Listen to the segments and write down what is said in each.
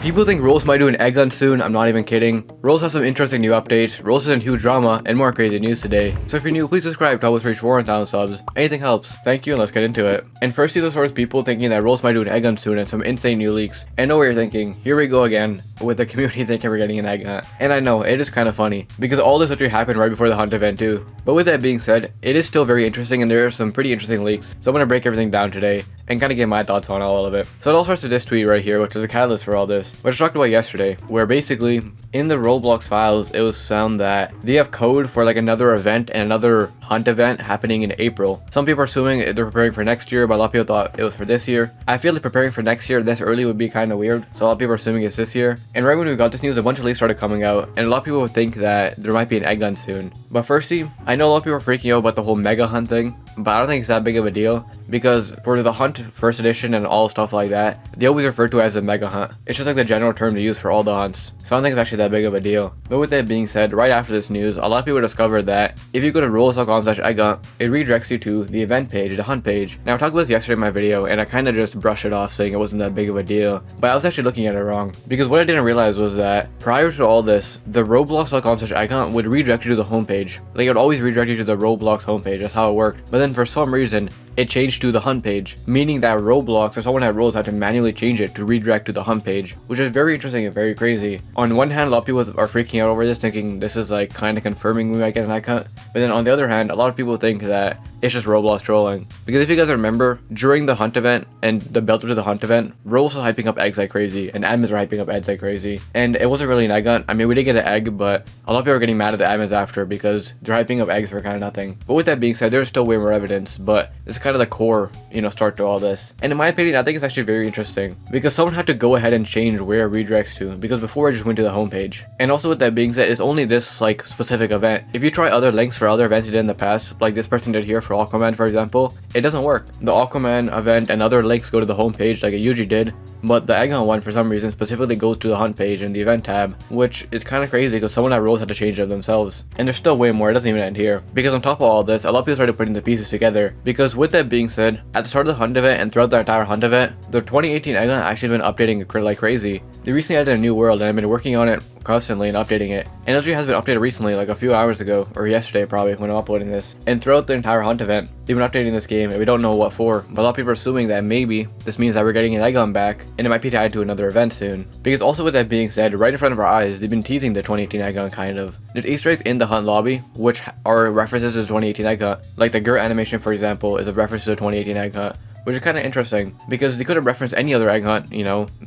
People think Roblox might do an egg hunt soon, I'm not even kidding. Roblox has some interesting new updates, Roblox is in huge drama, and more crazy news today. So if you're new, please subscribe to help us reach 400,000 subs. Anything helps. Thank you, and let's get into it. And firstly, there's first people thinking that Roblox might do an egg hunt soon and some insane new leaks. And know what you're thinking, here we go again, with the community thinking we're getting an egg hunt. And I know, it is kind of funny, because all this literally happened right before the hunt event too. But with that being said, it is still very interesting and there are some pretty interesting leaks. So I'm going to break everything down today and kind of get my thoughts on all of it. So it all starts with this tweet right here, which was a catalyst for all this, which I talked about yesterday, where basically in the Roblox files, it was found that they have code for like another event and another hunt event happening in April. Some people are assuming they're preparing for next year, but a lot of people thought it was for this year. I feel like preparing for next year this early would be kind of weird, so a lot of people are assuming it's this year. And right when we got this news, a bunch of leaks started coming out, and a lot of people would think that there might be an egg hunt soon. But firstly, I know a lot of people are freaking out about the whole mega hunt thing, but I don't think it's that big of a deal, because for the hunt first edition and all stuff like that, they always refer to it as a mega hunt. It's just like the general term to use for all the hunts, so I don't think it's actually that big of a deal. But with that being said, right after this news, a lot of people discovered that if you go to roblox.com/egghunt, it redirects you to the event page, the hunt page. Now I talked about this yesterday in my video, and I kind of just brushed it off saying it wasn't that big of a deal, but I was actually looking at it wrong, because what I didn't realize was that prior to all this, the roblox.com/egghunt would redirect you to the homepage. Like, it would always redirect you to the Roblox homepage, that's how it worked. But then for some reason, it changed to the hunt page, meaning that Roblox or someone at Roblox had to manually change it to redirect to the hunt page, which is very interesting and very crazy. On one hand, a lot of people are freaking out over this, thinking this is like kind of confirming we might get an egg hunt, but then on the other hand, a lot of people think that it's just Roblox trolling. Because if you guys remember, during the hunt event and the build up to the hunt event, Roblox was hyping up eggs like crazy, and admins were hyping up eggs like crazy, and it wasn't really an egg hunt. I mean, we did get an egg, but a lot of people are getting mad at the admins after because they're hyping up eggs for kind of nothing. But with that being said, there's still way more evidence, but it's kind of the core, start to all this. And in my opinion, I think it's actually very interesting, because someone had to go ahead and change where it redirects to, because before it just went to the homepage. And also with that being said, it's only this like specific event. If you try other links for other events you did in the past, like this person did here for Aquaman, for example, it doesn't work. The Aquaman event and other links go to the homepage like it usually did, but the egg hunt one for some reason specifically goes to the hunt page in the event tab, which is kind of crazy because someone at Roblox had to change it themselves. And there's still way more, it doesn't even end here, because on top of all this, a lot of people started putting the pieces together. Because with that being said, at the start of the hunt event and throughout the entire hunt event, the 2018 egg hunt actually been updating like crazy. They recently added a new world, and I've been working on it constantly and updating it, and it actually has been updated recently, like a few hours ago, or yesterday probably when I'm uploading this. And throughout the entire hunt event, they've been updating this game, and we don't know what for, but a lot of people are assuming that maybe this means that we're getting an egg hunt back, and it might be tied to another event soon. Because also with that being said, right in front of our eyes, they've been teasing the 2018 egg hunt kind of. There's Easter eggs in the hunt lobby, which are references to the 2018 egg hunt. Like the Gert animation, for example, is a reference to the 2018 egg hunt, which is kind of interesting, because they could have referenced any other egg hunt,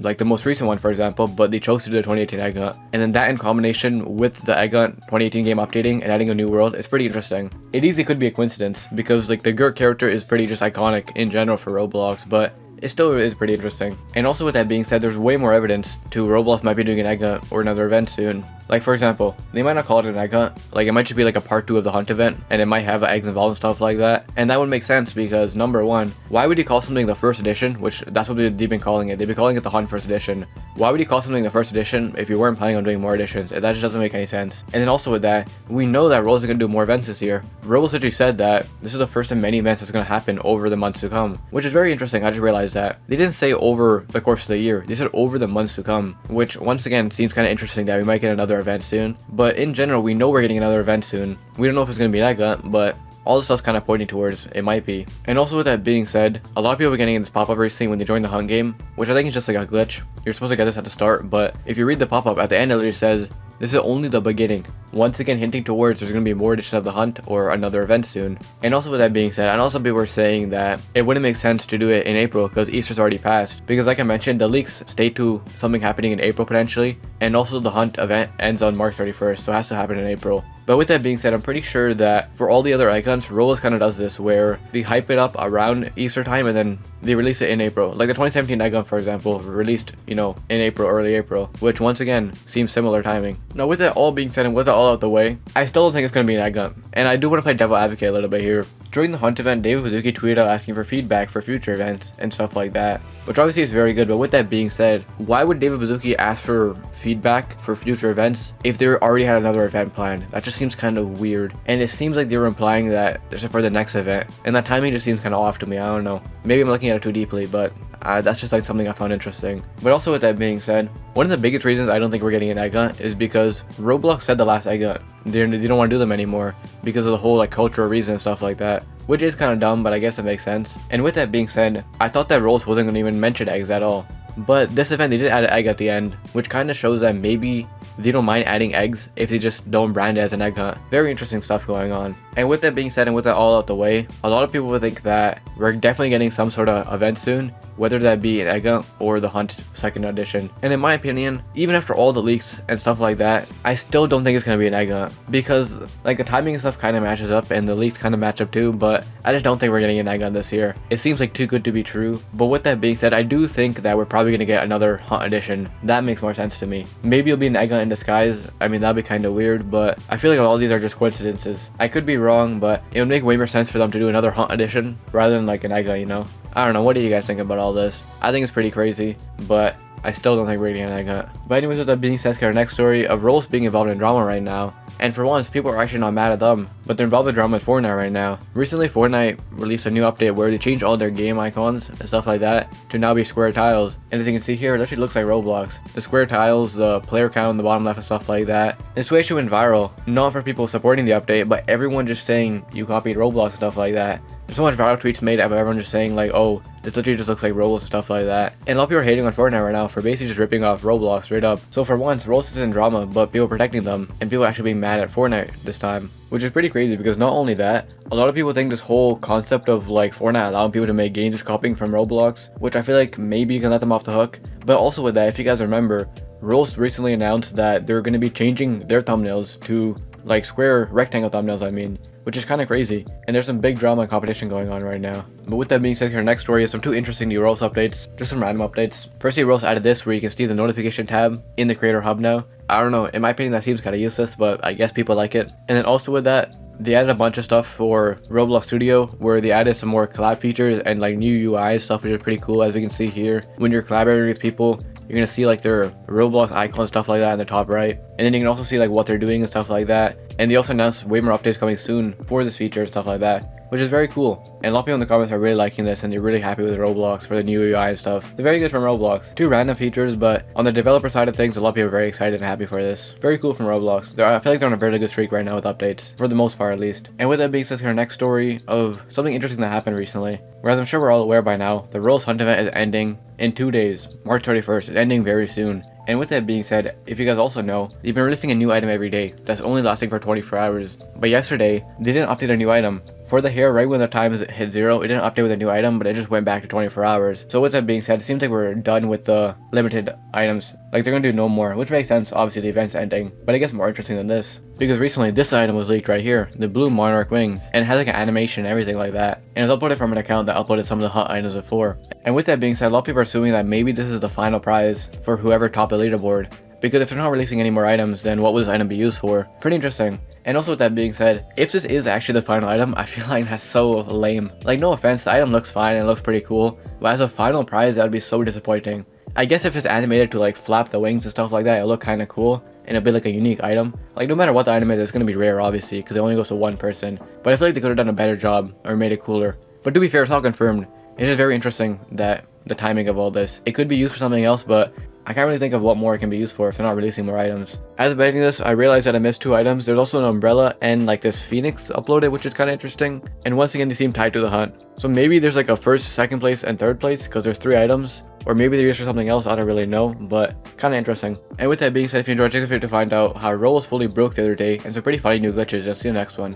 like the most recent one, for example, but they chose to do the 2018 egg hunt. And then that in combination with the egg hunt 2018 game updating and adding a new world is pretty interesting. It easily could be a coincidence, because like the Gert character is pretty just iconic in general for Roblox, but it still is pretty interesting. And also with that being said, there's way more evidence to Roblox might be doing an egg hunt or another event soon. Like for example, they might not call it an egg hunt, like it might just be like a part 2 of the hunt event, and it might have eggs involved and stuff like that. And that would make sense because number one, why would you call something the first edition, which that's what they've been calling it. They've been calling it the hunt first edition. Why would you call something the first edition if you weren't planning on doing more editions? That just doesn't make any sense. And then also with that, we know that Roblox is going to do more events this year. Roblox actually said that this is the first of many events that's going to happen over the months to come, which is very interesting. I just realized that. They didn't say over the course of the year, they said over the months to come, which once again seems kind of interesting that we might get another event soon. But in general, we know we're getting another event soon. We don't know if it's going to be an egg hunt, but all this stuff's kind of pointing towards it might be. And also with that being said, a lot of people are getting this pop-up recently when they join the hunt game, which I think is just like a glitch. You're supposed to get this at the start, but if you read the pop-up at the end, it literally says, this is only the beginning. Once again hinting towards there's going to be more edition of the hunt or another event soon. And also with that being said, I know some people were saying that it wouldn't make sense to do it in April because Easter's already passed. Because like I mentioned, the leaks state to something happening in April potentially, and also the hunt event ends on March 31st, so it has to happen in April. But with that being said, I'm pretty sure that for all the other egg hunts, Roblox kind of does this where they hype it up around Easter time and then they release it in April. Like the 2017 egg hunt, for example, released, in April, early April, which once again seems similar timing. Now with that all being said and with that all out the way, I still don't think it's going to be an egg hunt. And I do want to play devil advocate a little bit here. During the hunt event, David Bazuki tweeted out asking for feedback for future events and stuff like that, which obviously is very good. But with that being said, why would David Bazuki ask for feedback for future events if they already had another event planned? That just seems kind of weird, and it seems like they were implying that this is for the next event, and that timing just seems kind of off to me. I don't know, maybe I'm looking at it too deeply, but That's just like something I found interesting. But also with that being said, one of the biggest reasons I don't think we're getting an egg hunt is because Roblox said the last egg hunt. They don't want to do them anymore because of the whole like cultural reason and stuff like that. Which is kind of dumb, but I guess it makes sense. And with that being said, I thought that Rolls wasn't going to even mention eggs at all. But this event, they did add an egg at the end, which kind of shows that maybe they don't mind adding eggs if they just don't brand it as an egg hunt. Very interesting stuff going on. And with that being said, and with that all out the way, a lot of people would think that we're definitely getting some sort of event soon, whether that be an egg hunt or the hunt second edition. And in my opinion, even after all the leaks and stuff like that, I still don't think it's going to be an egg hunt, because like the timing and stuff kind of matches up and the leaks kind of match up too, but I just don't think we're getting an egg hunt this year. It seems like too good to be true. But with that being said, I do think that we're probably going to get another hunt edition. That makes more sense to me. Maybe it'll be an egg hunt in disguise. I mean, that'd be kind of weird, but I feel like all these are just coincidences. I could be wrong, but it would make way more sense for them to do another hunt edition rather than like an egg hunt, you know? I don't know, what do you guys think about all this? I think it's pretty crazy, but I still don't think we're getting an egg hunt. But anyways, with that being said, our next story of Rolls being involved in drama right now. And for once, people are actually not mad at them, but they're involved in drama with Fortnite right now. Recently, Fortnite released a new update where they changed all their game icons and stuff like that to now be square tiles. And as you can see here, it actually looks like Roblox. The square tiles, the player count on the bottom left and stuff like that. This actually went viral, not for people supporting the update, but everyone just saying you copied Roblox and stuff like that. There's so much viral tweets made of everyone just saying like, oh, this literally just looks like Roblox and stuff like that. And a lot of people are hating on Fortnite right now for basically just ripping off Roblox straight up. So for once, Roblox is in drama, but people protecting them, and people actually being mad at Fortnite this time. Which is pretty crazy, because not only that, a lot of people think this whole concept of like Fortnite allowing people to make games just copying from Roblox, which I feel like maybe you can let them off the hook. But also with that, if you guys remember, Roblox recently announced that they're going to be changing their thumbnails to like square rectangle thumbnails, I mean, which is kind of crazy. And there's some big drama and competition going on right now. But with that being said, our next story is some 2 interesting new Roblox updates, just some random updates. Firstly, Roblox added this where you can see the notification tab in the creator hub now. I don't know, in my opinion that seems kind of useless, but I guess people like it. And then also with that, they added a bunch of stuff for Roblox Studio where they added some more collab features and like new UI stuff, which is pretty cool. As you can see here, when you're collaborating with people, you're gonna see like their Roblox icons, stuff like that in the top right. And then you can also see like what they're doing and stuff like that. And they also announced way more updates coming soon for this feature and stuff like that, which is very cool. And a lot of people in the comments are really liking this and they're really happy with Roblox for the new UI and stuff. It's very good from Roblox. 2 random features, but on the developer side of things, a lot of people are very excited and happy for this. Very cool from Roblox. I feel like they're on a very good streak right now with updates, for the most part at least. And with that being said, our next story of something interesting that happened recently. Whereas I'm sure we're all aware by now, the Roblox Hunt event is ending in 2 days, March 31st. It's ending very soon. And with that being said, if you guys also know, they've been releasing a new item every day that's only lasting for 24 hours. But yesterday, they didn't update a new item. For the hair, right when the time hit 0, it didn't update with a new item, but it just went back to 24 hours. So with that being said, it seems like we're done with the limited items. Like they're gonna do no more, which makes sense, obviously the event's ending. But I guess more interesting than this, because recently this item was leaked right here, the blue monarch wings, and it has like an animation and everything like that. And it's uploaded from an account that uploaded some of the hunt items before. And with that being said, a lot of people are assuming that maybe this is the final prize for whoever topped the leaderboard. Because if they're not releasing any more items, then what would this item be used for? Pretty interesting. And also with that being said, if this is actually the final item, I feel like that's so lame. Like no offense, the item looks fine and it looks pretty cool, but as a final prize, that would be so disappointing. I guess if it's animated to like flap the wings and stuff like that, it'll look kind of cool and it'll be like a unique item. Like no matter what the item is, it's going to be rare obviously, because it only goes to 1 person. But I feel like they could have done a better job or made it cooler. But to be fair, it's not confirmed. It's just very interesting that the timing of all this. It could be used for something else, but I can't really think of what more it can be used for if they're not releasing more items. As of editing this, I realized that I missed 2 items. There's also an umbrella and like this phoenix uploaded, which is kind of interesting. And once again, they seem tied to the hunt. So maybe there's like a 1st, 2nd place, and 3rd place because there's 3 items. Or maybe they're used for something else, I don't really know, but kind of interesting. And with that being said, if you enjoyed, check the video to find out how Roblox fully broke the other day and some pretty funny new glitches. And see you in the next one.